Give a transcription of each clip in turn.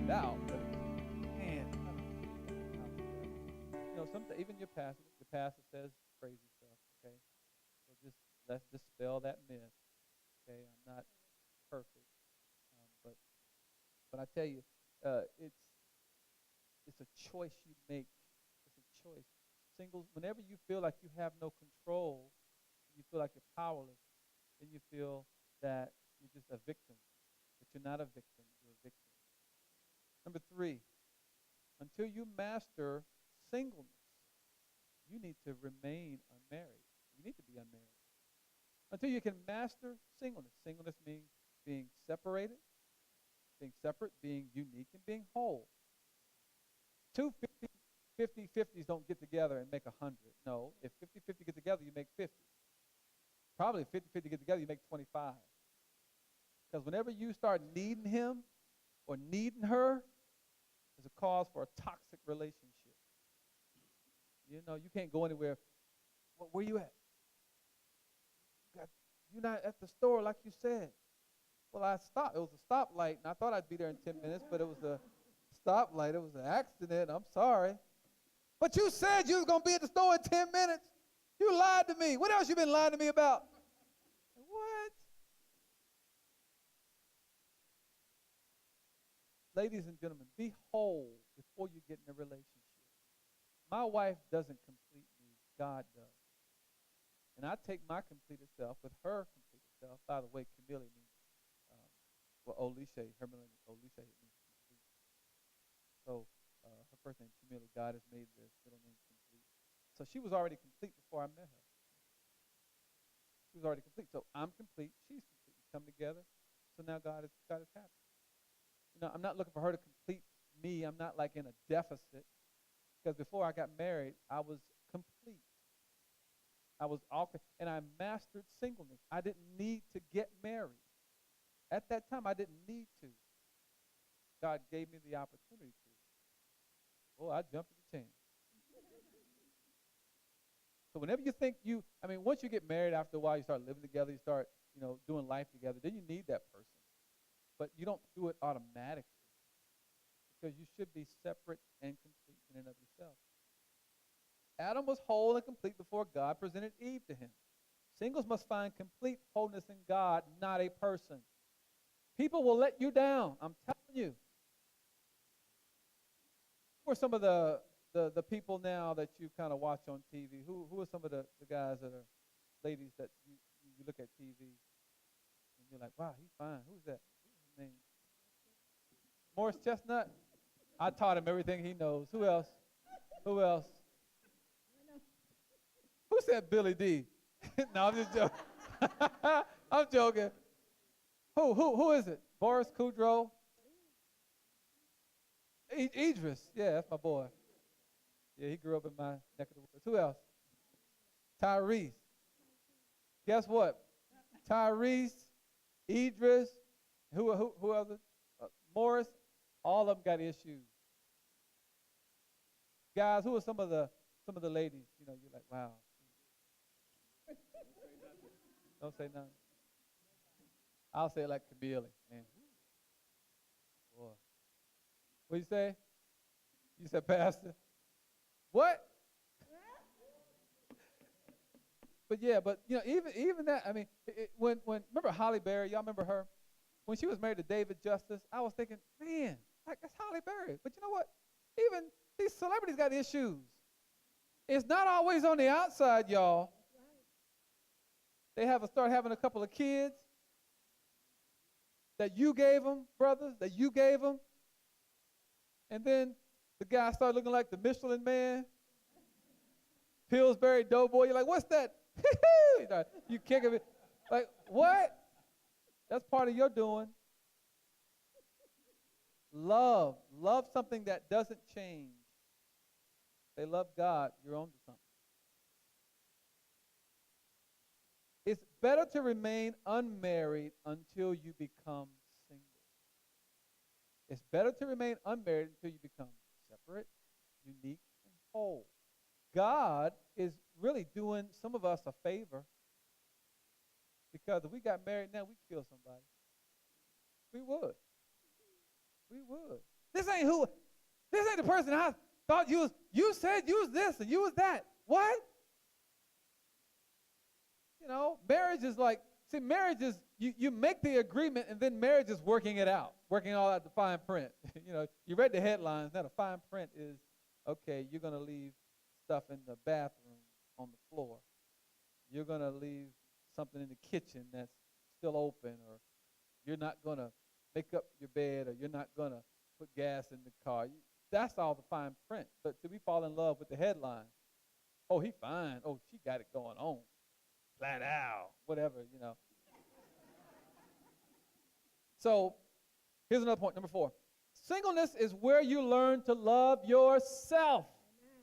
it out, but man, I don't know. Even your pastor says crazy stuff. Okay, so let's dispel that myth. Okay, I'm not perfect, but I tell you, it's a choice you make. It's a choice. Singles, whenever you feel like you have no control, you feel like you're powerless, then you feel that you're just a victim. But you're not a victim, you're a victim. Number 3, until you master singleness, you need to remain unmarried. You need to be unmarried. Until you can master singleness. Singleness means being separated, being separate, being unique, and being whole. Two 50-50s don't get together and make 100. No, if 50-50 get together, you make 50. Probably if 50-50 get together, you make 25. Because whenever you start needing him or needing her, there's a cause for a toxic relationship. You know, you can't go anywhere. Well, where you at? You're not at the store like you said. Well, I stopped. It was a stoplight, and I thought I'd be there in 10 minutes, but it was a stoplight. It was an accident. I'm sorry. But you said you was going to be at the store in 10 minutes. You lied to me. What else you been lying to me about? What? Ladies and gentlemen, be whole before you get in a relationship. My wife doesn't complete me. God does. And I take my completed self with her completed self. By the way, Camille means, Olishe, her middle name is Olishe, it means complete. So her first name, Camille, God has made the middle name complete. So she was already complete before I met her. She was already complete. So I'm complete, she's complete. We come together. So now God is happy. You know, I'm not looking for her to complete me. I'm not like in a deficit. Because before I got married, I was complete. I was all, and I mastered singleness. I didn't need to get married. At that time, I didn't need to. God gave me the opportunity to. Oh, I jumped at the chance. So whenever you think once you get married, after a while, you start living together, you start, doing life together, then you need that person. But you don't do it automatically because you should be separate and complete in and of yourself. Adam was whole and complete before God presented Eve to him. Singles must find complete wholeness in God, not a person. People will let you down, I'm telling you. Who are some of the people now that you kind of watch on TV? Who are some of the guys that are ladies that you look at TV and you're like, wow, he's fine. Who's that? What's his name? Morris Chestnut? I taught him everything he knows. Who else? Who else? Who said Billy D? No, I'm just joking. I'm joking. Who is it? Boris Kudrow? Idris. Yeah, that's my boy. Yeah, he grew up in my neck of the woods. Who else? Tyrese. Guess what? Tyrese, Idris, who else? Morris. All of them got issues. Guys, who are some of the ladies? You're like, wow. Don't say nothing. I'll say it like Camille, man. Boy. What you say? You said pastor? What? But even that, when remember Halle Berry, y'all remember her? When she was married to David Justice, I was thinking, man, like that's Halle Berry. But you know what? Even these celebrities got issues. It's not always on the outside, y'all. They start having a couple of kids that you gave them, brothers, that you gave them. And then the guy started looking like the Michelin Man. Pillsbury Doughboy. You're like, what's that? You kick him. Like, what? That's part of your doing. Love something that doesn't change. They love God. You're on to something. It's better to remain unmarried until you become single. It's better to remain unmarried until you become separate, unique, and whole. God is really doing some of us a favor because if we got married now, we'd kill somebody. We would. We would. This ain't the person I thought you was. You said you was this and you was that. What? You know, marriage is like, see, marriage is, you make the agreement and then marriage is working it out, working all out the fine print. You know, you read the headlines. Now the fine print is, okay, you're going to leave stuff in the bathroom on the floor. You're going to leave something in the kitchen that's still open, or you're not going to make up your bed, or you're not going to put gas in the car. That's all the fine print. But we fall in love with the headline. Oh, he fine. Oh, she got it going on. Flat out. Whatever, you know. So here's another point, number 4. Singleness is where you learn to love yourself. Amen.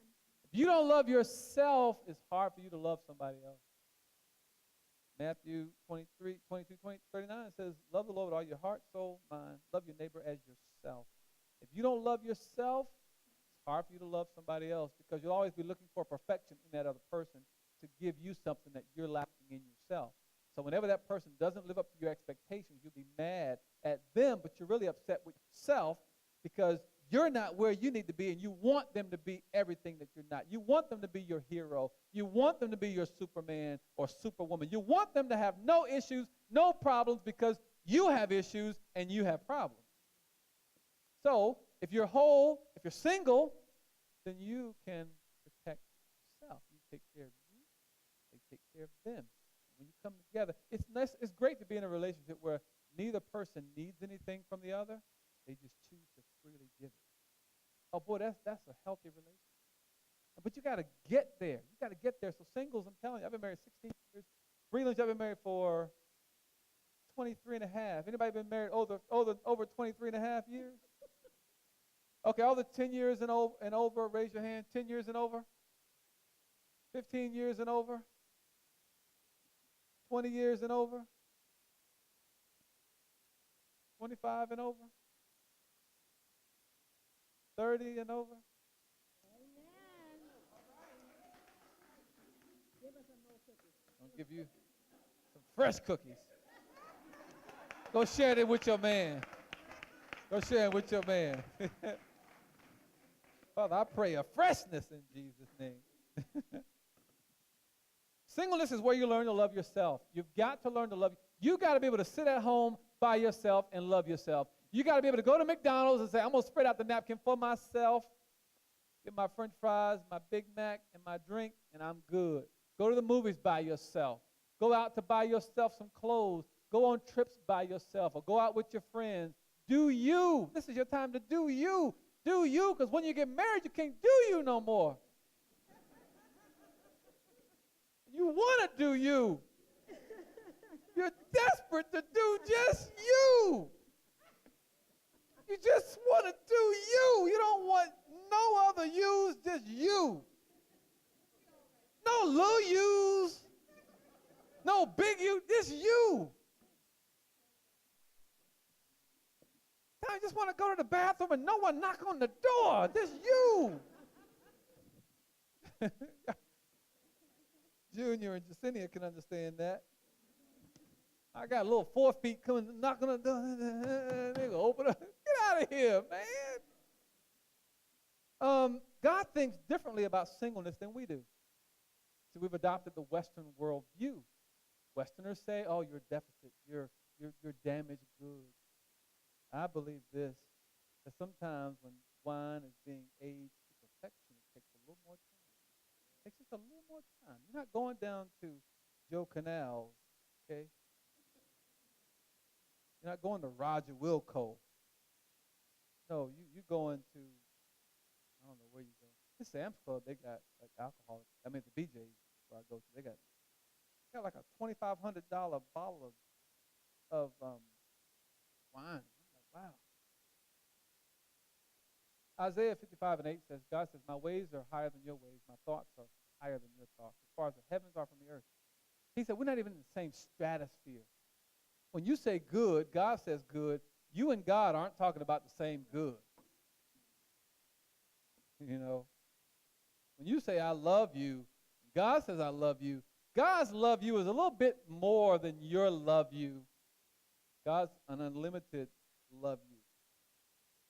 If you don't love yourself, it's hard for you to love somebody else. Matthew 22, 39 says, love the Lord with all your heart, soul, mind. Love your neighbor as yourself. If you don't love yourself, it's hard for you to love somebody else, because you'll always be looking for perfection in that other person to give you something that you're lacking in yourself. So whenever that person doesn't live up to your expectations, you'll be mad at them, but you're really upset with yourself because you're not where you need to be, and you want them to be everything that you're not. You want them to be your hero. You want them to be your Superman or Superwoman. You want them to have no issues, no problems, because you have issues and you have problems. So if you're whole, if you're single, then you can protect yourself. You take care of you. They take care of them. When you come together, it's great to be in a relationship where neither person needs anything from the other. They just choose to freely give it. Oh, boy, that's a healthy relationship. But you got to get there. You got to get there. So singles, I'm telling you, I've been married 16 years. Breland, I've been married for 23 and a half. Anybody been married over 23 and a half years? Okay, all the 10 years and over, raise your hand. 10 years and over? 15 years and over? 20 years and over? 25 and over? 30 and over? Amen. Give us some more cookies. I'll give you some fresh cookies. Go share it with your man. Go share it with your man. Father, I pray a freshness in Jesus' name. Singleness is where you learn to love yourself. You've got to learn to love. You got to be able to sit at home by yourself and love yourself. You got to be able to go to McDonald's and say, I'm going to spread out the napkin for myself, get my French fries, my Big Mac, and my drink, and I'm good. Go to the movies by yourself. Go out to buy yourself some clothes. Go on trips by yourself, or go out with your friends. Do you. This is your time to do you. Do you, because when you get married, you can't do you no more. You want to do you. You're desperate to do just you. You just want to do you. You don't want no other yous, just you. No little yous. No big you, just you. I just want to go to the bathroom and no one knock on the door. Just you. Junior and Jacinia can understand that. I got a little 4 feet coming, knocking on the door. They go open up. Get out of here, man. God thinks differently about singleness than we do. So we've adopted the Western world view. Westerners say, "Oh, you're deficit. You're damaged goods." I believe this: that sometimes when wine is being aged to perfection, it takes a little more time. It takes just a little more time. You're not going down to Joe Canals, okay? You're not going to Roger Wilco. No, you're going to, I don't know where you go. This Sam's Club, they got like alcohol. I mean, the BJ's where I go to, they got like a $2,500 bottle of wine. I'm like, wow. Isaiah 55:8 says, God says, my ways are higher than your ways. My thoughts are higher than your thoughts. As far as the heavens are from the earth. He said, we're not even in the same stratosphere. When you say good, God says good. You and God aren't talking about the same good. You know, when you say I love you, God says I love you. God's love you is a little bit more than your love you. God's an unlimited love you.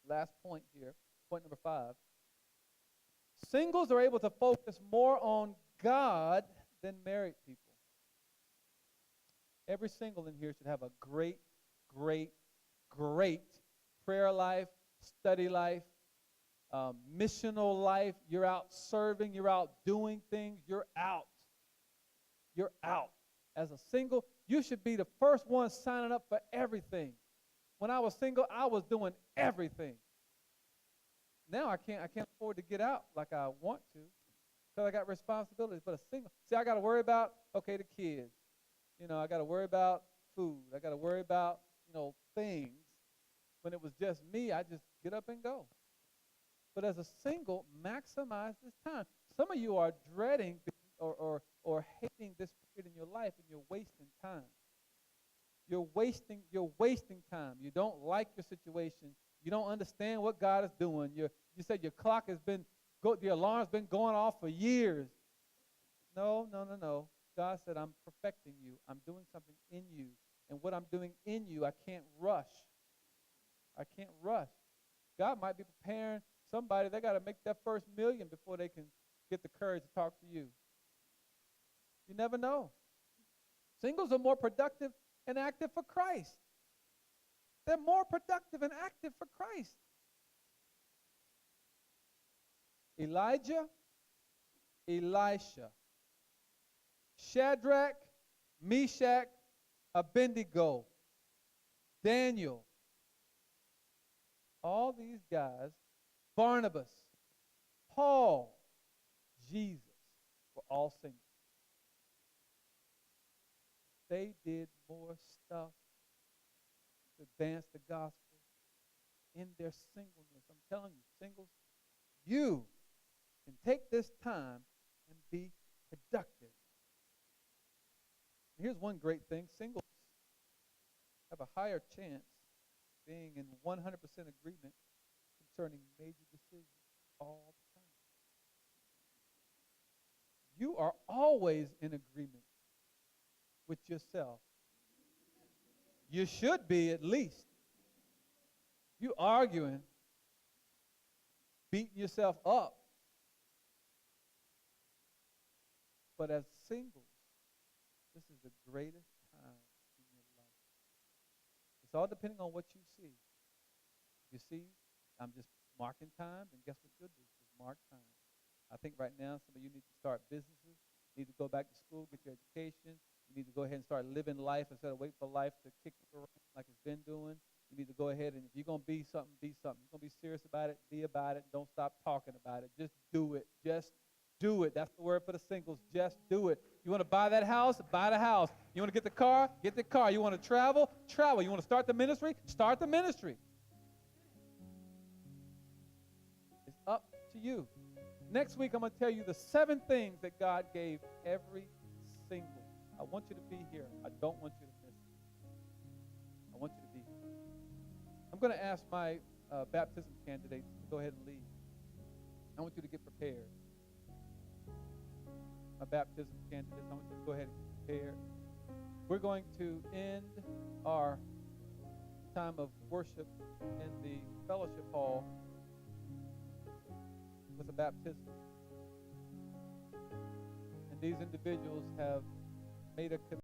Last point here, point number 5. Singles are able to focus more on God than married people. Every single in here should have a great, great, great prayer life, study life, missional life. You're out serving, you're out doing things, you're out. You're out. As a single, you should be the first one signing up for everything. When I was single, I was doing everything. Now I can't afford to get out like I want to because I got responsibilities. But a single, see, I got to worry about, okay, the kids. I got to worry about food. I got to worry about, things. When it was just me, I just get up and go. But as a single, maximize this time. Some of you are dreading or hating this period in your life, and you're wasting time. You're wasting time. You don't like your situation. You don't understand what God is doing. You said your clock has been, the alarm's been going off for years. No. God said, I'm perfecting you. I'm doing something in you. And what I'm doing in you, I can't rush. I can't rush. God might be preparing somebody. They got to make that first million before they can get the courage to talk to you. You never know. Singles are more productive and active for Christ. They're more productive and active for Christ. Elijah, Elisha, Shadrach, Meshach, Abednego, Daniel. All these guys, Barnabas, Paul, Jesus, were all singles. They did more stuff to advance the gospel in their singleness. I'm telling you, singles, you can take this time and be productive. Here's one great thing. Singles have a higher chance being in 100% agreement concerning major decisions all the time. You are always in agreement with yourself. You should be, at least. You arguing, beating yourself up. But as singles, this is the greatest time in your life. It's all depending on what you see. You see, I'm just marking time, and guess what you'll do? Just mark time. I think right now some of you need to start businesses, need to go back to school, get your education. You need to go ahead and start living life instead of waiting for life to kick you around like it's been doing. You need to go ahead, and if you're going to be something, be something. You're going to be serious about it, be about it. Don't stop talking about it. Just do it. Just do it. That's the word for the singles. Just do it. You want to buy that house? Buy the house. You want to get the car? Get the car. You want to travel? Travel. You want to start the ministry? Start the ministry. It's up to you. Next week, I'm going to tell you the 7 things that God gave every single. I want you to be here. I don't want you to miss it. I want you to be here. I'm going to ask my baptism candidates to go ahead and leave. I want you to get prepared. My baptism candidates, I want you to go ahead and get prepared. We're going to end our time of worship in the fellowship hall with a baptism. And these individuals have made a commitment